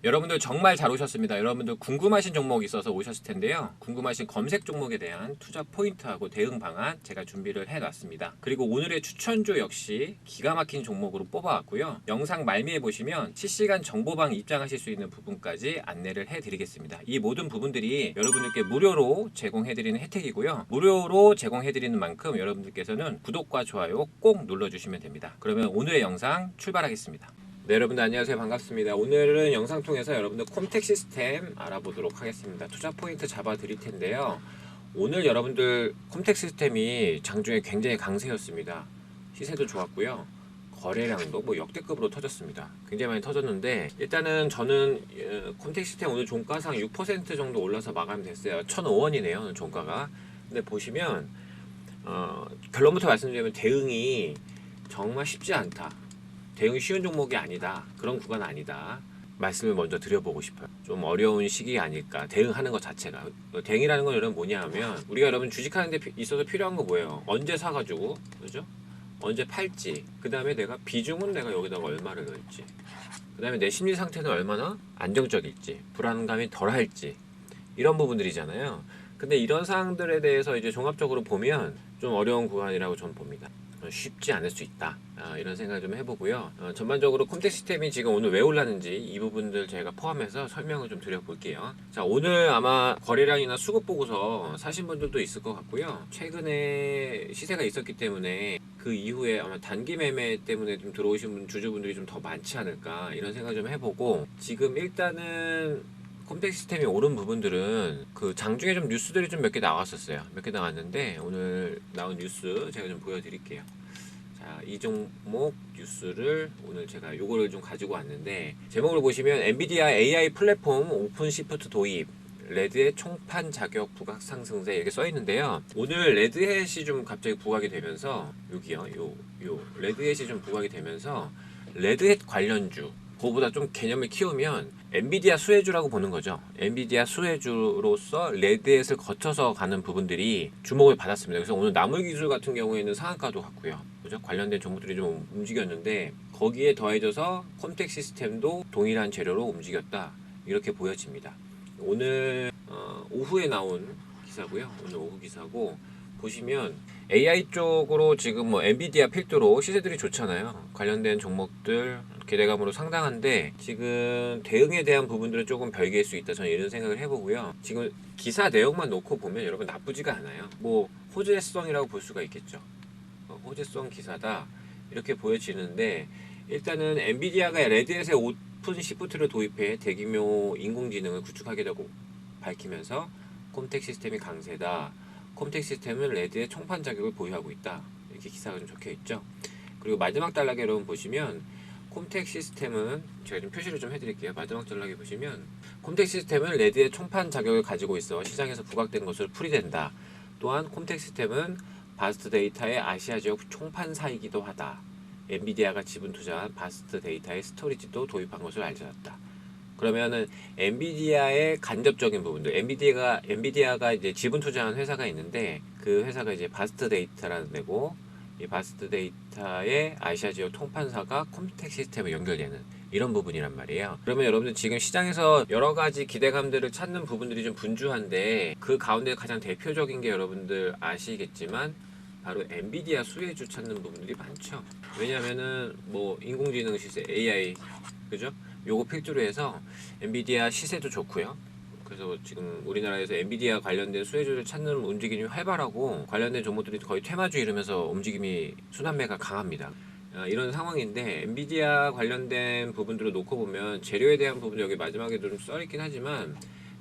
여러분들 정말 잘 오셨습니다. 여러분들 궁금하신 종목이 있어서 오셨을 텐데요. 궁금하신 검색 종목에 대한 투자 포인트하고 대응 방안 제가 준비를 해놨습니다. 그리고 오늘의 추천주 역시 기가 막힌 종목으로 뽑아왔고요. 영상 말미에 보시면 실시간 정보방 입장하실 수 있는 부분까지 안내를 해드리겠습니다. 이 모든 부분들이 여러분들께 무료로 제공해드리는 혜택이고요. 무료로 제공해드리는 만큼 여러분들께서는 구독과 좋아요 꼭 눌러주시면 됩니다. 그러면 오늘의 영상 출발하겠습니다. 네, 여러분들 안녕하세요. 반갑습니다. 오늘은 영상 통해서 여러분들 콤텍 시스템 알아보도록 하겠습니다. 투자 포인트 잡아 드릴 텐데요. 오늘 여러분들 콤텍 시스템이 장중에 굉장히 강세였습니다. 시세도 좋았고요. 거래량도 뭐 역대급으로 터졌습니다. 굉장히 많이 터졌는데 일단은 저는 콤텍 시스템 오늘 종가상 6% 정도 올라서 마감됐어요. 1,005원이네요. 오늘 종가가. 근데 보시면 결론부터 말씀드리면 대응이 정말 쉽지 않다. 대응이 쉬운 종목이 아니다. 그런 구간 아니다. 말씀을 먼저 드려보고 싶어요. 좀 어려운 시기 아닐까. 대응하는 것 자체가. 대응이라는 건 여러분 뭐냐 하면 우리가 여러분 주식하는 데 있어서 필요한 거 뭐예요? 언제 사가지고 그죠? 언제 팔지. 그 다음에 내가 비중은 내가 여기다가 얼마를 넣을지. 그 다음에 내 심리 상태는 얼마나 안정적일지. 불안감이 덜할지. 이런 부분들이잖아요. 근데 이런 사항들에 대해서 이제 종합적으로 보면 좀 어려운 구간이라고 저는 봅니다. 쉽지 않을 수 있다. 이런 생각을 좀 해보고요. 전반적으로 콤텍 시스템이 지금 오늘 왜 올랐는지 이 부분들 제가 포함해서 설명을 좀 드려볼게요. 자, 오늘 아마 거래량이나 수급 보고서 사신 분들도 있을 것 같고요. 최근에 시세가 있었기 때문에 그 이후에 아마 단기 매매 때문에 좀 들어오신 주주분들이 좀 더 많지 않을까 이런 생각 좀 해보고 지금 일단은 콤텍 시스템이 오른 부분들은 그 장중에 좀 뉴스들이 좀 몇 개 나왔었어요. 몇 개 나왔는데 오늘 나온 뉴스 제가 좀 보여드릴게요. 자, 이 종목 뉴스를 오늘 제가 요거를 좀 가지고 왔는데 제목을 보시면 엔비디아 AI 플랫폼 오픈 시프트 도입 레드의 총판 자격 부각 상승세 이렇게 써 있는데요. 오늘 레드햇이 좀 갑자기 부각이 되면서 여기요, 요 레드햇이 좀 부각이 되면서 레드햇 관련주 그거보다 좀 개념을 키우면 엔비디아 수혜주라고 보는 거죠. 엔비디아 수혜주로서 레드햇을 거쳐서 가는 부분들이 주목을 받았습니다. 그래서 오늘 나물기술 같은 경우에는 상한가도 갔고요. 그죠? 관련된 종목들이 좀 움직였는데 거기에 더해져서 콤텍 시스템도 동일한 재료로 움직였다. 이렇게 보여집니다. 오늘 오후에 나온 기사고요. 오늘 오후 기사고 보시면 AI 쪽으로 지금 뭐 엔비디아 필두로 시세들이 좋잖아요. 관련된 종목들 기대감으로 상당한데 지금 대응에 대한 부분들은 조금 별개일 수 있다. 저는 이런 생각을 해보고요. 지금 기사 내용만 놓고 보면 여러분 나쁘지가 않아요. 뭐 호재성이라고 볼 수가 있겠죠. 호재성 기사다 이렇게 보여지는데 일단은 엔비디아가 레드햇의 오픈 시프트를 도입해 대규모 인공지능을 구축하겠다고 밝히면서 콤텍 시스템이 강세다. 콤텍 시스템은 레드의 총판 자격을 보유하고 있다. 이렇게 기사가 좀 적혀 있죠. 그리고 마지막 단락에 여러분 보시면 콤텍 시스템은 제가 좀 표시를 좀 해드릴게요. 마지막 단락에 보시면 콤텍 시스템은 레드의 총판 자격을 가지고 있어 시장에서 부각된 것으로 풀이된다. 또한 콤텍 시스템은 바스트 데이터의 아시아 지역 총판사이기도 하다. 엔비디아가 지분 투자한 바스트 데이터의 스토리지도 도입한 것으로 알려졌다. 그러면은 엔비디아의 간접적인 부분들, 엔비디아가 이제 지분 투자한 회사가 있는데 그 회사가 이제 바스트 데이터라는 데고 이 바스트 데이터의 아시아 지역 통판사가 콤텍 시스템에 연결되는 이런 부분이란 말이에요. 그러면 여러분들 지금 시장에서 여러 가지 기대감들을 찾는 부분들이 좀 분주한데 그 가운데 가장 대표적인 게 여러분들 아시겠지만 바로 엔비디아 수혜주 찾는 부분들이 많죠. 왜냐면은 뭐 인공지능 시세, AI, 그죠? 요거 필두로 해서 엔비디아 시세도 좋고요. 그래서 지금 우리나라에서 엔비디아 관련된 수혜주를 찾는 움직임이 활발하고 관련된 종목들이 거의 퇴마주 이루면서 움직임이 순환매가 강합니다. 이런 상황인데 엔비디아 관련된 부분들을 놓고 보면 재료에 대한 부분 여기 마지막에도 좀 써있긴 하지만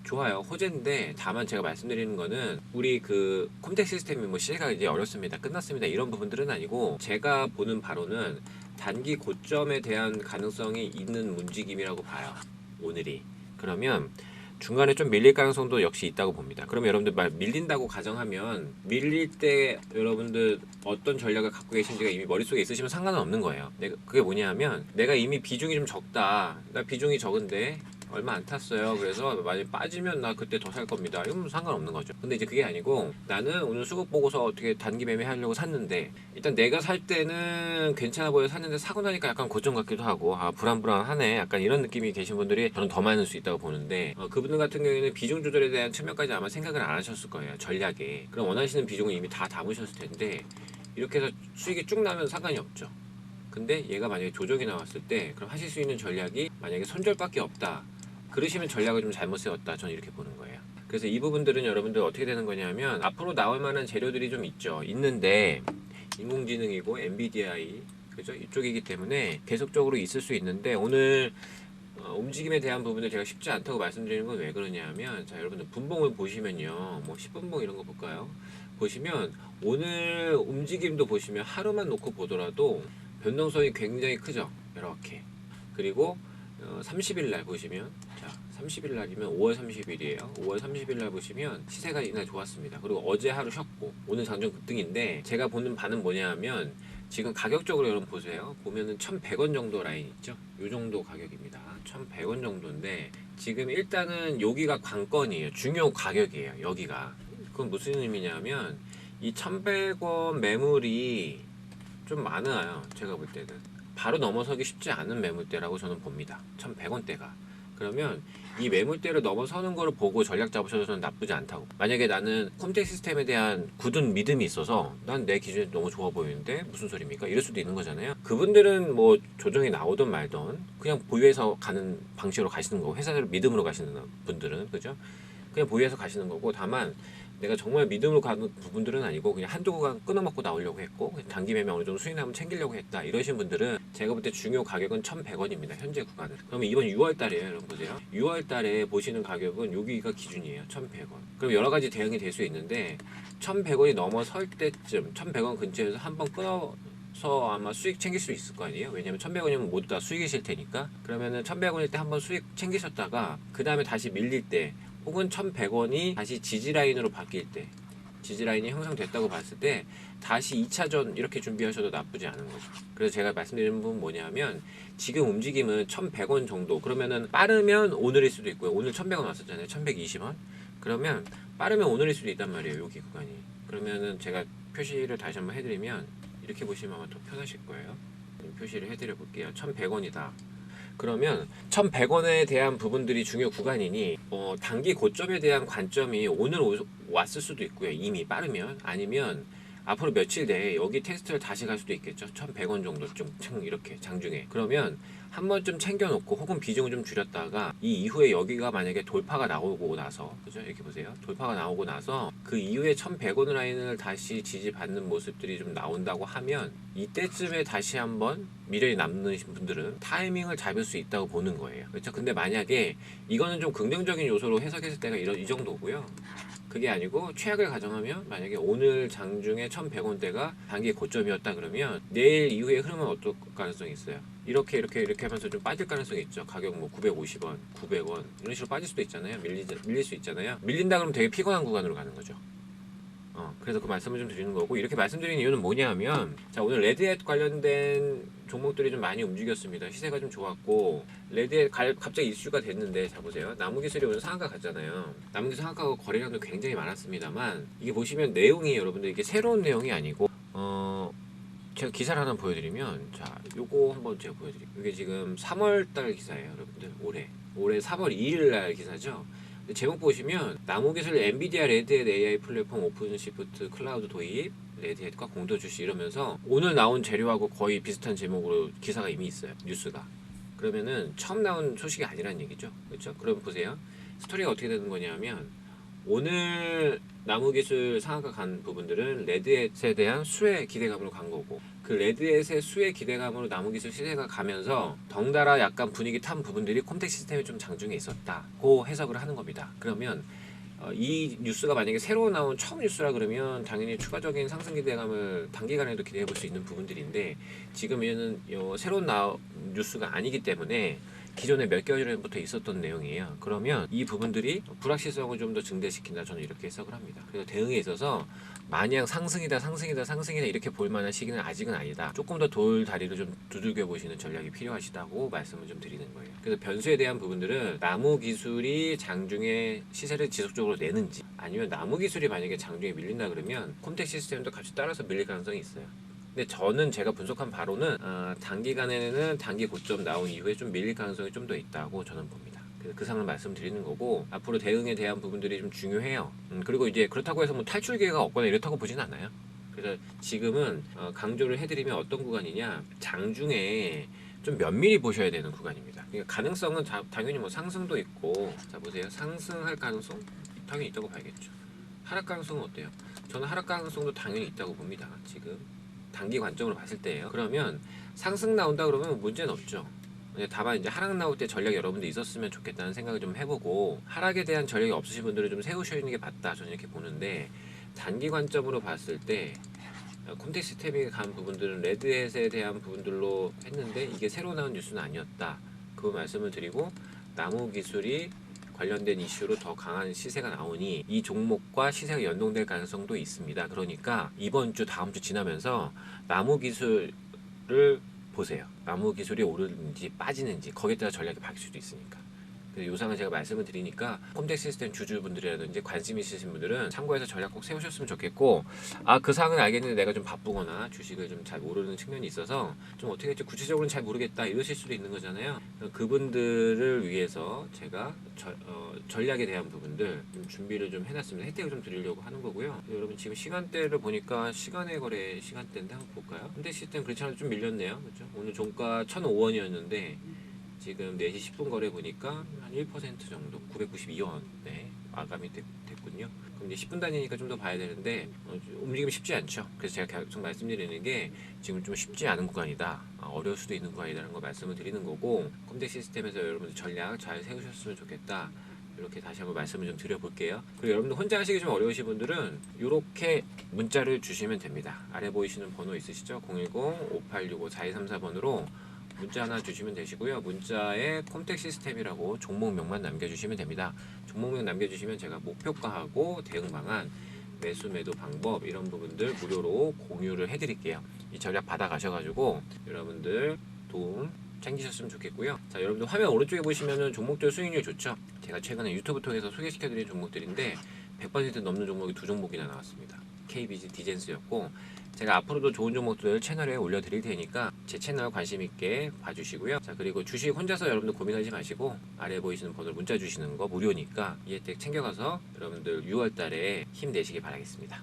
좋아요. 호재인데 다만 제가 말씀드리는 거는 우리 그 콤텍 시스템이 뭐 시세가 이제 어렵습니다. 끝났습니다. 이런 부분들은 아니고 제가 보는 바로는 단기 고점에 대한 가능성이 있는 움직임이라고 봐요. 오늘이. 그러면 중간에 좀 밀릴 가능성도 역시 있다고 봅니다. 그러면 여러분들 밀린다고 가정하면 밀릴 때 여러분들 어떤 전략을 갖고 계신지가 이미 머릿속에 있으시면 상관은 없는 거예요. 그게 뭐냐 하면 내가 이미 비중이 좀 적다. 나 비중이 적은데 얼마 안 탔어요. 그래서 많이 빠지면 나 그때 더 살 겁니다. 이건 상관없는 거죠. 근데 이제 그게 아니고 나는 오늘 수급 보고서 어떻게 단기 매매하려고 샀는데 일단 내가 살 때는 괜찮아 보여 샀는데 사고 나니까 약간 고점 같기도 하고 아 불안불안하네 약간 이런 느낌이 계신 분들이 저는 더 많을 수 있다고 보는데 그분들 같은 경우에는 비중 조절에 대한 측면까지 아마 생각을 안 하셨을 거예요. 전략에. 그럼 원하시는 비중을 이미 다 담으셨을 텐데 이렇게 해서 수익이 쭉 나면 상관이 없죠. 근데 얘가 만약에 조정이 나왔을 때 그럼 하실 수 있는 전략이 만약에 손절밖에 없다. 그러시면 전략을 좀 잘못 세웠다. 저는 이렇게 보는 거예요. 그래서 이 부분들은 여러분들 어떻게 되는 거냐면 앞으로 나올 만한 재료들이 좀 있죠. 있는데 인공지능이고 엔비디아이 그죠? 이쪽이기 때문에 계속적으로 있을 수 있는데 오늘 움직임에 대한 부분을 제가 쉽지 않다고 말씀드리는 건 왜 그러냐면 자 여러분들 분봉을 보시면요. 뭐 10분봉 이런 거 볼까요? 보시면 오늘 움직임도 보시면 하루만 놓고 보더라도 변동성이 굉장히 크죠. 이렇게. 그리고 30일 날 보시면 자 30일 날이면 5월 30일이에요. 5월 30일 날 보시면 시세가 이날 좋았습니다. 그리고 어제 하루 쉬었고 오늘 장중 급등인데 제가 보는 바는 뭐냐면 지금 가격적으로 여러분 보세요. 보면은 1,100원 정도 라인 있죠. 요 정도 가격입니다. 1,100원 정도인데 지금 일단은 여기가 관건이에요. 중요 가격이에요. 여기가. 그건 무슨 의미냐면 이 1,100원 매물이 좀 많아요. 제가 볼 때는. 바로 넘어서기 쉽지 않은 매물대라고 저는 봅니다. 1,100원대가. 그러면 이 매물대를 넘어서는 거를 보고 전략 잡으셔도 저는 나쁘지 않다고. 만약에 나는 콤텍 시스템에 대한 굳은 믿음이 있어서 난 내 기준에 너무 좋아 보이는데 무슨 소리입니까? 이럴 수도 있는 거잖아요. 그분들은 뭐 조정이 나오든 말든 그냥 보유해서 가는 방식으로 가시는 거고 회사를 믿음으로 가시는 분들은 그죠? 그냥 보유해서 가시는 거고 다만 내가 정말 믿음으로 가는 부분들은 아니고 그냥 한두 구간 끊어먹고 나오려고 했고 단기 매매 어느 정도 수익 나면 챙기려고 했다 이러신 분들은 제가 볼 때 중요 가격은 1,100원입니다. 현재 구간은. 그러면 이번 6월 달이에요. 여러분 보세요. 6월 달에 보시는 가격은 여기가 기준이에요. 1,100원. 그럼 여러 가지 대응이 될 수 있는데 1,100원이 넘어설 때쯤 1,100원 근처에서 한번 끊어서 아마 수익 챙길 수 있을 거 아니에요. 왜냐면 1,100원이면 모두 다 수익이실 테니까. 그러면은 1,100원일 때 한번 수익 챙기셨다가 그 다음에 다시 밀릴 때 혹은 1,100원이 다시 지지라인으로 바뀔 때 지지라인이 형성됐다고 봤을 때 다시 2차전 이렇게 준비하셔도 나쁘지 않은 거죠. 그래서 제가 말씀드리는 부분 뭐냐면 지금 움직임은 1,100원 정도 그러면은 빠르면 오늘일 수도 있고요. 오늘 1,100원 왔었잖아요. 1,120원 그러면 빠르면 오늘일 수도 있단 말이에요. 여기 구간이. 그러면은 제가 표시를 다시 한번 해드리면 이렇게 보시면 아마 더 편하실 거예요. 표시를 해드려 볼게요. 1,100원이다. 그러면 1,100원에 대한 부분들이 중요 구간이니 단기 고점에 대한 관점이 오늘 왔을 수도 있고요. 이미 빠르면 아니면 앞으로 며칠 내에 여기 테스트를 다시 갈 수도 있겠죠. 1,100원 정도쯤 이렇게 장중에. 그러면 한 번쯤 챙겨놓고 혹은 비중을 좀 줄였다가 이 이후에 여기가 만약에 돌파가 나오고 나서 그죠? 이렇게 보세요. 돌파가 나오고 나서 그 이후에 1,100원 라인을 다시 지지받는 모습들이 좀 나온다고 하면 이때쯤에 다시 한번 미련이 남는 분들은 타이밍을 잡을 수 있다고 보는 거예요. 그렇죠? 근데 만약에 이거는 좀 긍정적인 요소로 해석했을 때가 이 정도고요. 그게 아니고 최악을 가정하면 만약에 오늘 장중에 1,100원대가 단기 고점이었다 그러면 내일 이후의 흐름은 어떨 가능성이 있어요? 이렇게 하면서 좀 빠질 가능성이 있죠. 가격 뭐 950원, 900원 이런 식으로 빠질 수도 있잖아요. 밀릴 수 있잖아요. 밀린다 그러면 되게 피곤한 구간으로 가는 거죠. 그래서 그 말씀을 좀 드리는 거고 이렇게 말씀드리는 이유는 뭐냐면 자 오늘 레드햇 관련된 종목들이 좀 많이 움직였습니다. 시세가 좀 좋았고 레드햇 갑자기 이슈가 됐는데 자 보세요. 나무기술이 오늘 상한가 갔잖아요. 나무기술 상한가가 거래량도 굉장히 많았습니다만 이게 보시면 내용이 여러분들 이게 새로운 내용이 아니고 제가 기사를 하나 보여드리면 자 요거 한번 제가 보여드릴게요. 이게 지금 3월달 기사예요. 여러분들 올해 3월 2일 날 기사죠. 제목 보시면 나무기술 엔비디아 레드햇 AI 플랫폼 오픈시프트 클라우드 도입 레드햇과 공도 출시 이러면서 오늘 나온 재료하고 거의 비슷한 제목으로 기사가 이미 있어요. 뉴스가. 그러면은 처음 나온 소식이 아니란 얘기죠. 그렇죠? 그럼 보세요. 스토리가 어떻게 되는 거냐면 오늘 나무기술 상한가 간 부분들은 레드햇에 대한 수혜 기대감으로 간 거고 그 레드햇의 수혜 기대감으로 나무기술 시세가 가면서 덩달아 약간 분위기 탄 부분들이 콤텍 시스템에 좀 장중에 있었다고 해석을 하는 겁니다. 그러면 이 뉴스가 만약에 새로 나온 처음 뉴스라 그러면 당연히 추가적인 상승 기대감을 단기간에도 기대해 볼 수 있는 부분들인데 지금 얘는 새로 나온 뉴스가 아니기 때문에 기존에 몇 개월 전부터 있었던 내용이에요. 그러면 이 부분들이 불확실성을 좀 더 증대시킨다. 저는 이렇게 해석을 합니다. 그래서 대응에 있어서 마냥 상승이다 이렇게 볼 만한 시기는 아직은 아니다. 조금 더 돌다리를 좀 두들겨 보시는 전략이 필요하시다고 말씀을 좀 드리는 거예요. 그래서 변수에 대한 부분들은 나무 기술이 장중에 시세를 지속적으로 내는지, 아니면 나무 기술이 만약에 장중에 밀린다 그러면 콤텍 시스템도 같이 따라서 밀릴 가능성이 있어요. 근데 저는 제가 분석한 바로는 단기간에는 단기 고점 나온 이후에 좀 밀릴 가능성이 좀 더 있다고 저는 봅니다. 그 상을 말씀드리는 거고, 앞으로 대응에 대한 부분들이 좀 중요해요. 그리고 이제 그렇다고 해서 뭐 탈출 기회가 없거나 이렇다고 보진 않아요. 그래서 지금은 강조를 해드리면 어떤 구간이냐, 장중에 좀 면밀히 보셔야 되는 구간입니다. 그러니까 가능성은 당연히 뭐 상승도 있고, 자 보세요, 상승할 가능성 당연히 있다고 봐야겠죠. 하락 가능성은 어때요? 저는 하락 가능성도 당연히 있다고 봅니다. 지금 단기 관점으로 봤을 때예요. 그러면 상승 나온다 그러면 문제는 없죠. 다만 이제 하락 나올 때 전략 여러분들 있었으면 좋겠다는 생각을 좀 해보고, 하락에 대한 전략이 없으신 분들은 좀 세우셔야 하는 게 맞다, 저는 이렇게 보는데, 단기 관점으로 봤을 때 콤텍 시스템이 간 부분들은 레드햇에 대한 부분들로 했는데 이게 새로 나온 뉴스는 아니었다, 그 말씀을 드리고, 나무 기술이 관련된 이슈로 더 강한 시세가 나오니 이 종목과 시세가 연동될 가능성도 있습니다. 그러니까 이번 주 다음 주 지나면서 나무 기술을 보세요. 나무 기술이 오르는지 빠지는지 거기에 따라 전략이 바뀔 수도 있으니까. 이 상을 제가 말씀을 드리니까 콤텍 시스템 주주분들이라든지 관심 있으신 분들은 참고해서 전략 꼭 세우셨으면 좋겠고, 그 상은 알겠는데 내가 좀 바쁘거나 주식을 좀 잘 모르는 측면이 있어서 좀 어떻게 할지 구체적으로는 잘 모르겠다 이러실 수도 있는 거잖아요. 그분들을 위해서 제가 전략에 대한 부분들 좀 준비를 좀 해놨습니다. 혜택을 좀 드리려고 하는 거고요. 여러분 지금 시간대를 보니까 시간의 거래 시간대인데 한번 볼까요? 콤텍 시스템 그렇지 않아도 좀 밀렸네요. 그렇죠? 오늘 종가 1,005원이었는데 지금 4시 10분 거래 보니까 한 1% 정도 992원 마감이 됐군요. 그럼 이제 10분 단위니까 좀 더 봐야 되는데 움직임이 쉽지 않죠. 그래서 제가 계속 말씀드리는 게 지금 좀 쉽지 않은 구간이다, 어려울 수도 있는 구간이라는 거 말씀을 드리는 거고, 콤텍 시스템에서 여러분들 전략 잘 세우셨으면 좋겠다, 이렇게 다시 한번 말씀을 좀 드려볼게요. 그리고 여러분들 혼자 하시기 좀 어려우신 분들은 이렇게 문자를 주시면 됩니다. 아래 보이시는 번호 있으시죠? 010-5865-4234번으로 문자 하나 주시면 되시고요. 문자에 콤텍 시스템이라고 종목명만 남겨주시면 됩니다. 종목명 남겨주시면 제가 목표가하고 대응 방안, 매수 매도 방법 이런 부분들 무료로 공유를 해드릴게요. 이 전략 받아가셔가지고 여러분들 도움 챙기셨으면 좋겠고요. 자, 여러분들 화면 오른쪽에 보시면은 종목들 수익률 좋죠? 제가 최근에 유튜브 통해서 소개시켜드린 종목들인데 100% 넘는 종목이 2종목이나 나왔습니다. KBG 디젠스였고, 제가 앞으로도 좋은 종목들 채널에 올려드릴 테니까 제 채널 관심 있게 봐주시고요. 자, 그리고 주식 혼자서 여러분들 고민하지 마시고 아래 보이시는 번호로 문자 주시는 거 무료니까 이 혜택 챙겨가서 여러분들 6월달에 힘내시기 바라겠습니다.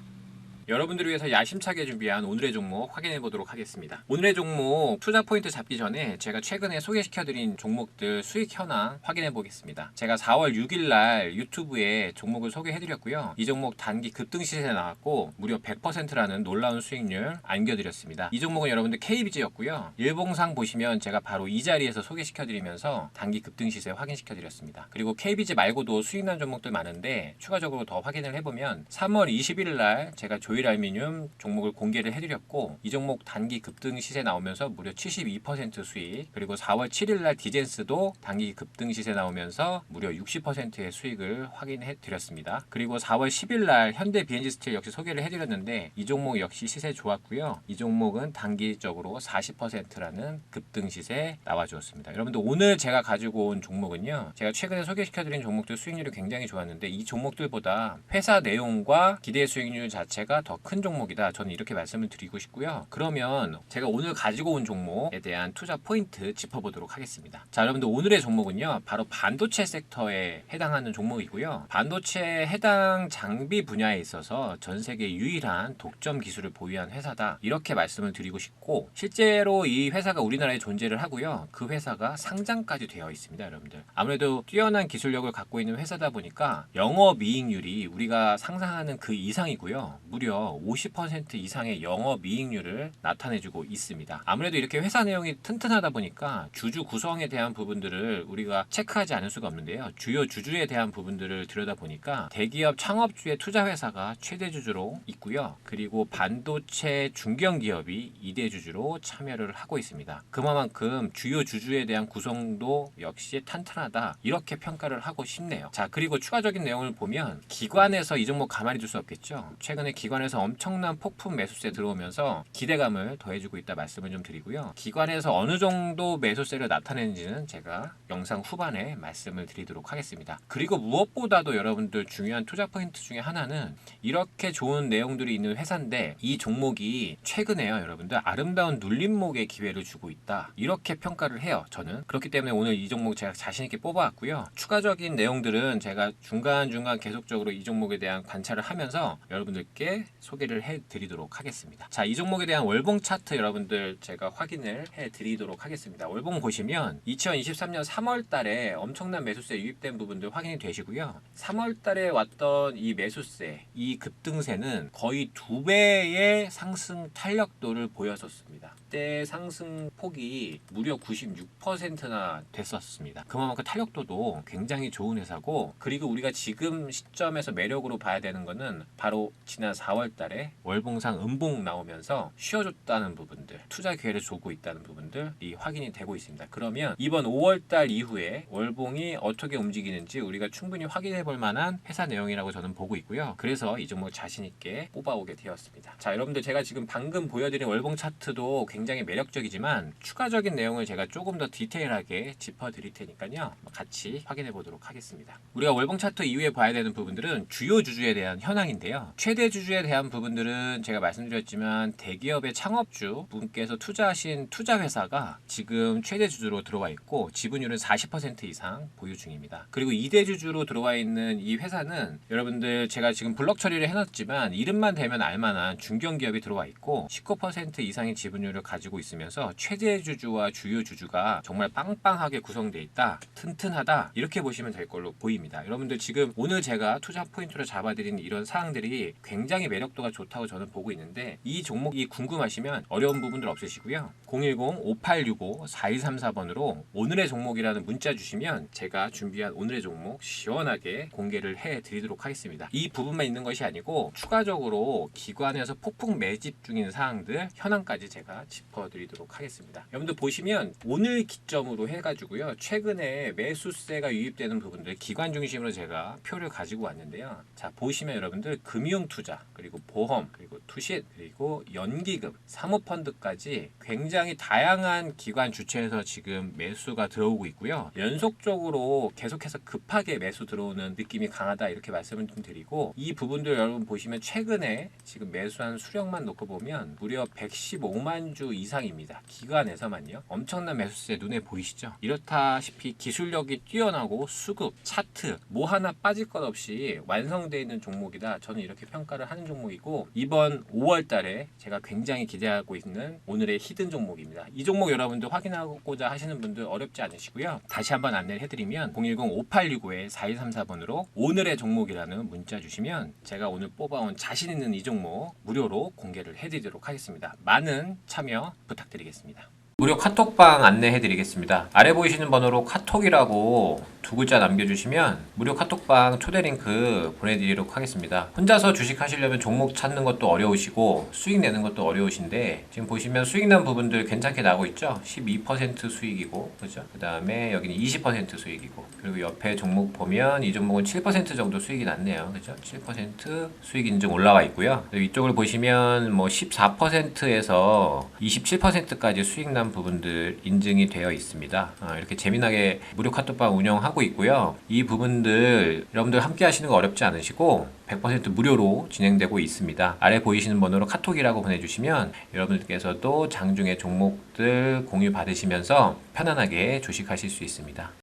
여러분들을 위해서 야심차게 준비한 오늘의 종목 확인해 보도록 하겠습니다. 오늘의 종목 투자 포인트 잡기 전에 제가 최근에 소개시켜드린 종목들 수익 현황 확인해 보겠습니다. 제가 4월 6일 날 유튜브에 종목을 소개해드렸고요. 이 종목 단기 급등 시세에 나왔고 무려 100%라는 놀라운 수익률 안겨드렸습니다. 이 종목은 여러분들 KBG였고요. 일봉상 보시면 제가 바로 이 자리에서 소개시켜드리면서 단기 급등 시세 확인시켜드렸습니다. 그리고 KBG 말고도 수익난 종목들 많은데 추가적으로 더 확인을 해보면 3월 21일 날 제가 조일 알미늄 종목을 공개를 해드렸고, 이 종목 단기 급등 시세 나오면서 무려 72% 수익, 그리고 4월 7일 날 디젠스도 단기 급등 시세 나오면서 무려 60%의 수익을 확인해 드렸습니다. 그리고 4월 10일 날 현대 BNG 스틸 역시 소개를 해드렸는데 이 종목 역시 시세 좋았고요. 이 종목은 단기적으로 40%라는 급등 시세 나와주었습니다. 여러분들 오늘 제가 가지고 온 종목은요, 제가 최근에 소개시켜드린 종목들 수익률이 굉장히 좋았는데 이 종목들보다 회사 내용과 기대 수익률 자체가 더 큰 종목이다, 저는 이렇게 말씀을 드리고 싶고요. 그러면 제가 오늘 가지고 온 종목에 대한 투자 포인트 짚어보도록 하겠습니다. 자, 여러분들 오늘의 종목은요 바로 반도체 섹터에 해당하는 종목이고요. 반도체 해당 장비 분야에 있어서 전 세계 유일한 독점 기술을 보유한 회사다, 이렇게 말씀을 드리고 싶고, 실제로 이 회사가 우리나라에 존재를 하고요. 그 회사가 상장까지 되어 있습니다. 여러분들 아무래도 뛰어난 기술력을 갖고 있는 회사다 보니까 영업이익률이 우리가 상상하는 그 이상이고요. 무려 무려 50% 이상의 영업이익률을 나타내주고 있습니다. 아무래도 이렇게 회사 내용이 튼튼하다 보니까 주주 구성에 대한 부분들을 우리가 체크하지 않을 수가 없는데요. 주요 주주에 대한 부분들을 들여다보니까 대기업 창업주의 투자회사가 최대 주주로 있고요. 그리고 반도체 중견기업이 2대 주주로 참여를 하고 있습니다. 그만큼 주요 주주에 대한 구성도 역시 탄탄하다, 이렇게 평가를 하고 싶네요. 자, 그리고 추가적인 내용을 보면 기관에서 이 종목 가만히 둘 수 없겠죠. 최근에 기관에서 엄청난 폭풍 매수세 들어오면서 기대감을 더해주고 있다 말씀을 좀 드리고요. 기관에서 어느 정도 매수세를 나타내는지는 제가 영상 후반에 말씀을 드리도록 하겠습니다. 그리고 무엇보다도 여러분들 중요한 투자 포인트 중에 하나는 이렇게 좋은 내용들이 있는 회사인데 이 종목이 최근에요, 여러분들 아름다운 눌림목의 기회를 주고 있다, 이렇게 평가를 해요. 저는 그렇기 때문에 오늘 이 종목 제가 자신있게 뽑아왔고요. 추가적인 내용들은 제가 중간중간 계속적으로 이 종목에 대한 관찰을 하면서 여러분들께 소개를 해드리도록 하겠습니다. 자, 이 종목에 대한 월봉 차트 여러분들 제가 확인을 해드리도록 하겠습니다. 월봉 보시면 2023년 3월 달에 엄청난 매수세 유입된 부분들 확인이 되시고요. 3월 달에 왔던 이 매수세, 이 급등세는 거의 2배의 상승 탄력도를 보였었습니다. 그때 상승 폭이 무려 96%나 됐었습니다. 그만큼 탄력도도 굉장히 좋은 회사고, 그리고 우리가 지금 시점에서 매력으로 봐야 되는 거는 바로 지난 4월 달에 월봉상 음봉 나오면서 쉬어줬다는 부분들, 투자 기회를 주고 있다는 부분들이 확인이 되고 있습니다. 그러면 이번 5월 달 이후에 월봉이 어떻게 움직이는지 우리가 충분히 확인해 볼 만한 회사 내용이라고 저는 보고 있고요. 그래서 이 종목 자신 있게 뽑아오게 되었습니다. 자, 여러분들 제가 지금 방금 보여드린 월봉 차트도 굉장히 매력적이지만 추가적인 내용을 제가 조금 더 디테일하게 짚어드릴 테니까요. 같이 확인해 보도록 하겠습니다. 우리가 월봉 차트 이후에 봐야 되는 부분들은 주요 주주에 대한 현황인데요. 최대 주주에 대한 부분들은 제가 말씀드렸지만 대기업의 창업주 분께서 투자하신 투자회사가 지금 최대 주주로 들어와 있고 지분율은 40% 이상 보유 중입니다. 그리고 2대 주주로 들어와 있는 이 회사는 여러분들 제가 지금 블럭 처리를 해놨지만 이름만 대면 알만한 중견기업이 들어와 있고 19% 이상의 지분율을 가지고 있으면서 최대 주주와 주요 주주가 정말 빵빵하게 구성되어 있다, 튼튼하다, 이렇게 보시면 될 걸로 보입니다. 여러분들 지금 오늘 제가 투자 포인트로 잡아드린 이런 사항들이 굉장히 매력도가 좋다고 저는 보고 있는데 이 종목이 궁금하시면 어려운 부분들 없으시고요. 010-5865-4234번으로 오늘의 종목이라는 문자 주시면 제가 준비한 오늘의 종목 시원하게 공개를 해드리도록 하겠습니다. 이 부분만 있는 것이 아니고 추가적으로 기관에서 폭풍 매집 중인 사항들 현황까지 제가 짚어드리도록 하겠습니다. 여러분들 보시면 오늘 기점으로 해가지고요, 최근에 매수세가 유입되는 부분들 기관 중심으로 제가 표를 가지고 왔는데요. 자, 보시면 여러분들 금융투자, 그리고 보험, 그리고 투신, 그리고 연기금, 사모펀드까지 굉장히 다양한 기관 주체에서 지금 매수가 들어오고 있고요. 연속적으로 계속해서 급하게 매수 들어오는 느낌이 강하다, 이렇게 말씀을 좀 드리고, 이 부분들 여러분 보시면 최근에 지금 매수한 수량만 놓고 보면 무려 115만 주 이상입니다. 기관에서만요. 엄청난 매수세 눈에 보이시죠? 이렇다시피 기술력이 뛰어나고 수급, 차트 뭐 하나 빠질 것 없이 완성되어 있는 종목이다, 저는 이렇게 평가를 하는 종목이고, 이번 5월 달에 제가 굉장히 기대하고 있는 오늘의 히든 종목입니다. 이 종목 여러분들 확인하고자 하시는 분들 어렵지 않으시고요. 다시 한번 안내를 해드리면 010-5865-4234번으로 오늘의 종목이라는 문자 주시면 제가 오늘 뽑아온 자신 있는 이 종목 무료로 공개를 해드리도록 하겠습니다. 많은 참여 부탁드리겠습니다. 무료 카톡방 안내해드리겠습니다. 아래 보이시는 번호로 카톡이라고 2글자 남겨주시면 무료 카톡방 초대 링크 보내드리도록 하겠습니다. 혼자서 주식 하시려면 종목 찾는 것도 어려우시고 수익 내는 것도 어려우신데 지금 보시면 수익 난 부분들 괜찮게 나오고 있죠. 12% 수익이고, 그죠? 그 다음에 여기는 20% 수익이고, 그리고 옆에 종목 보면 이 종목은 7% 정도 수익이 났네요. 그죠? 7% 수익 인증 올라와 있고요. 이쪽을 보시면 뭐 14%에서 27%까지 수익 난 부분들 인증이 되어 있습니다. 이렇게 재미나게 무료 카톡방 운영하고 있고요. 이 부분들 여러분들 함께 하시는 거 어렵지 않으시고 100% 무료로 진행되고 있습니다. 아래 보이시는 번호로 카톡이라고 보내주시면 여러분들께서도 장중에 종목들 공유 받으시면서 편안하게 주식하실 수 있습니다.